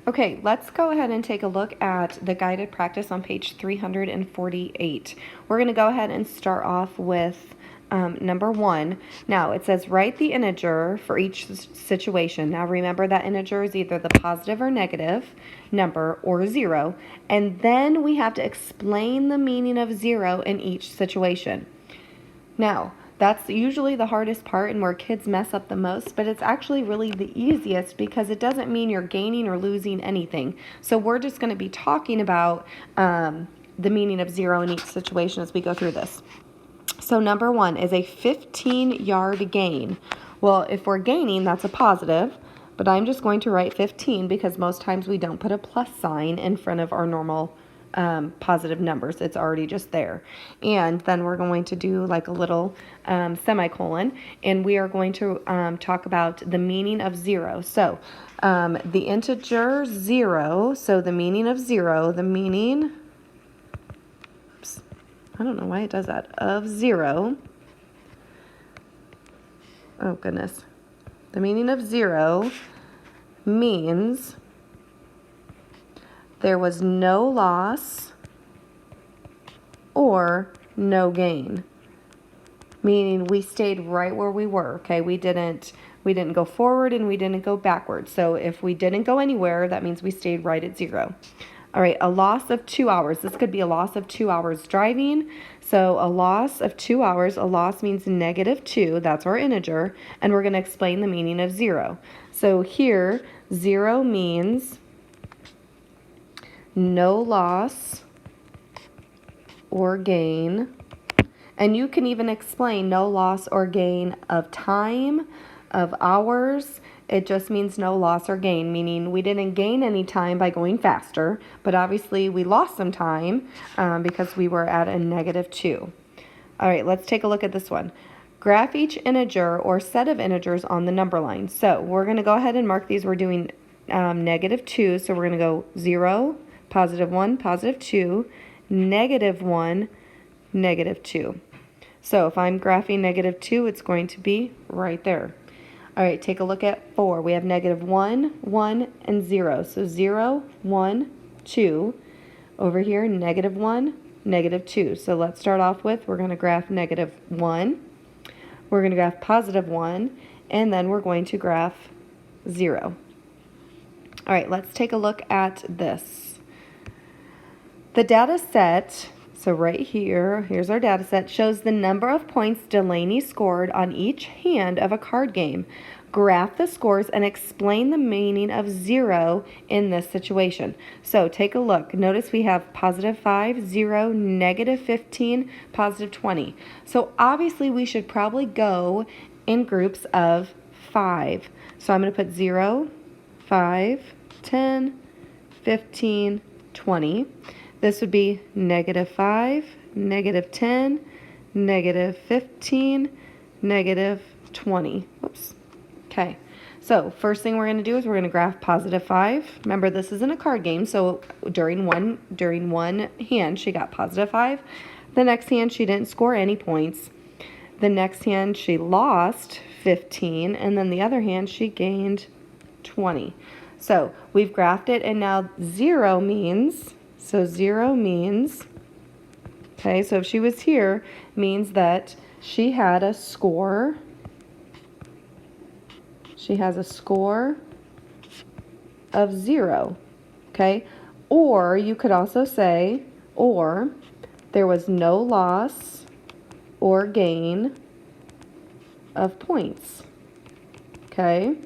Okay, let's go ahead and take a look at the guided practice on page 348. We're going to go ahead and start off with number 1. Now, it says write the integer for each situation. Now, remember that integer is either the positive or negative number or 0. And then we have to explain the meaning of 0 in each situation. Now, that's usually the hardest part and where kids mess up the most, but it's actually really the easiest because it doesn't mean you're gaining or losing anything. So we're just going to be talking about the meaning of 0 in each situation as we go through this. So number 1 is a 15-yard gain. Well, if we're gaining, that's a positive, but I'm just going to write 15 because most times we don't put a plus sign in front of our normal positive numbers. It's already just there. And then we're going to do like a little semicolon, and we are going to talk about the meaning of 0. So the integer 0, so the meaning of 0, the meaning, oops, I don't know why it does that, of 0, oh goodness, the meaning of 0 means there was no loss or no gain, meaning we stayed right where we were. Okay, we didn't go forward and we didn't go backward. So if we didn't go anywhere, that means we stayed right at 0. All right, a loss of 2 hours. This could be a loss of 2 hours driving. So a loss of 2 hours, a loss means -2. That's our integer, and we're going to explain the meaning of 0. So here, 0 means no loss or gain. And you can even explain no loss or gain of time, of hours. It just means no loss or gain, meaning we didn't gain any time by going faster, but obviously we lost some time because we were at a -2. All right, let's take a look at this one. Graph each integer or set of integers on the number line. So we're going to go ahead and mark these. We're doing -2, so we're going to go 0, +1, +2, -1, -2. So if I'm graphing -2, it's going to be right there. All right, take a look at 4. We have -1, 1, and 0. So 0, 1, 2. Over here, -1, -2. So let's start off with, we're going to graph -1. We're going to graph +1, and then we're going to graph 0. All right, let's take a look at this. The data set, so right here, here's our data set, shows the number of points Delaney scored on each hand of a card game. Graph the scores and explain the meaning of 0 in this situation. So take a look. Notice we have +5, 0, -15, +20. So obviously we should probably go in groups of 5. So I'm going to put 0, 5, 10, 15, 20. This would be -5, -10, -15, -20. Whoops. Okay. So first thing we're going to do is we're going to graph +5. Remember, this isn't a card game, so during one hand she got +5. The next hand she didn't score any points. The next hand she lost 15, and then the other hand she gained 20. So we've graphed it, and now 0 means, okay, so if she was here, means that she had a score. She has a score of 0, okay? Or you could also say, or there was no loss or gain of points, okay?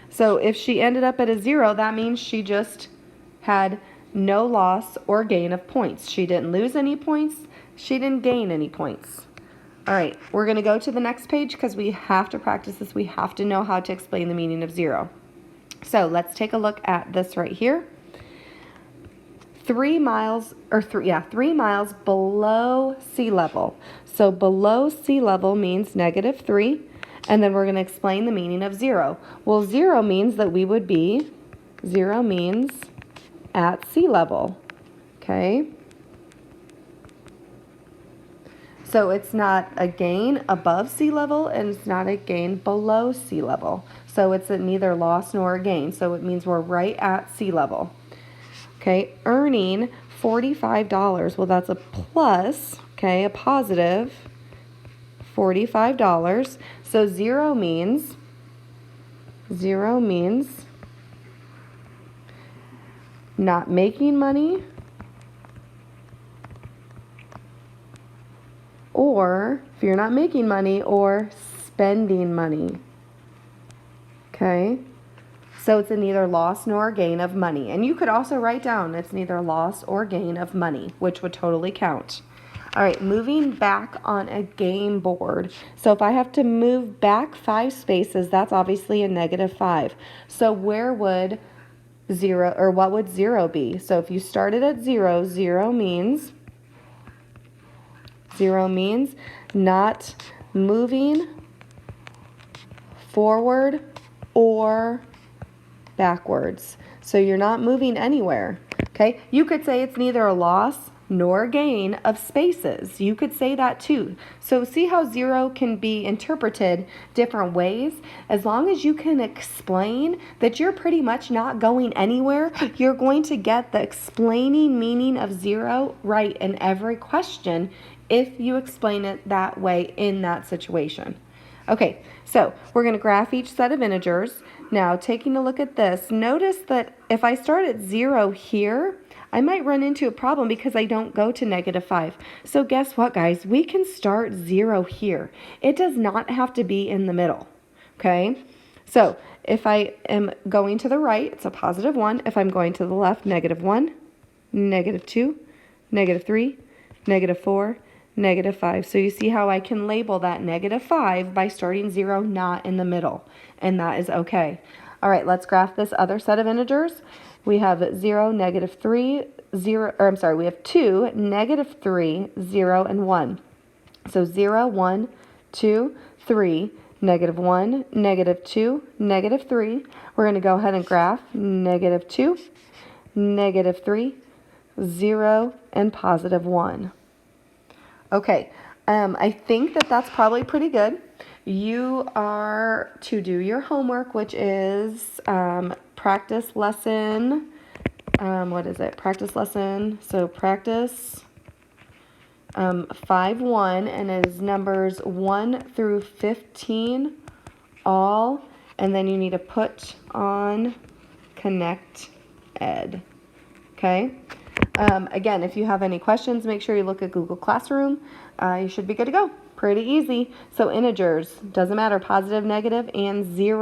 So if she ended up at a 0, that means she just had no loss or gain of points. She didn't lose any points. She didn't gain any points. All right, we're going to go to the next page because we have to practice this. We have to know how to explain the meaning of 0. So let's take a look at this right here. 3 miles below sea level. So below sea level means -3, and then we're going to explain the meaning of 0. Well, 0 means that we would be, 0 means at sea level, okay? So it's not a gain above sea level, and it's not a gain below sea level. So it's neither loss nor gain. So it means we're right at sea level. Okay, earning $45. Well, that's a plus, okay, a positive $45. So zero means not making money, or if you're not making money, or spending money. Okay, so it's neither loss nor gain of money. And you could also write down it's neither loss or gain of money, which would totally count. All right, moving back on a game board. So if I have to move back 5 spaces, that's obviously a -5. So where would 0, or what would 0 be? So if you started at 0, 0 means not moving forward or backwards. So you're not moving anywhere. Okay, you could say it's neither a loss nor gain of spaces. You could say that too. So see how 0 can be interpreted different ways? As long as you can explain that you're pretty much not going anywhere, you're going to get the explaining meaning of 0 right in every question if you explain it that way in that situation. Okay, so we're going to graph each set of integers. Now, taking a look at this, notice that if I start at 0 here, I might run into a problem because I don't go to -5. So guess what, guys? We can start 0 here. It does not have to be in the middle, okay? So if I am going to the right, it's a +1. If I'm going to the left, -1, -2, -3, -4, -5. So you see how I can label that -5 by starting 0 not in the middle, and that is okay. All right, let's graph this other set of integers. We have 0, -3, 0, or I'm sorry, we have 2, -3, 0, and 1. So 0, 1, 2, 3, -1, -2, -3. We're going to go ahead and graph -2, -3, 0, and +1. Okay, I think that that's probably pretty good. You are to do your homework, which is practice lesson, what is it? Practice lesson, so practice 5-1, and it is numbers 1 through 15 all, and then you need to put on Connect Ed, okay? Again, if you have any questions, make sure you look at Google Classroom. You should be good to go. Pretty easy. So integers, doesn't matter, positive, negative, and 0.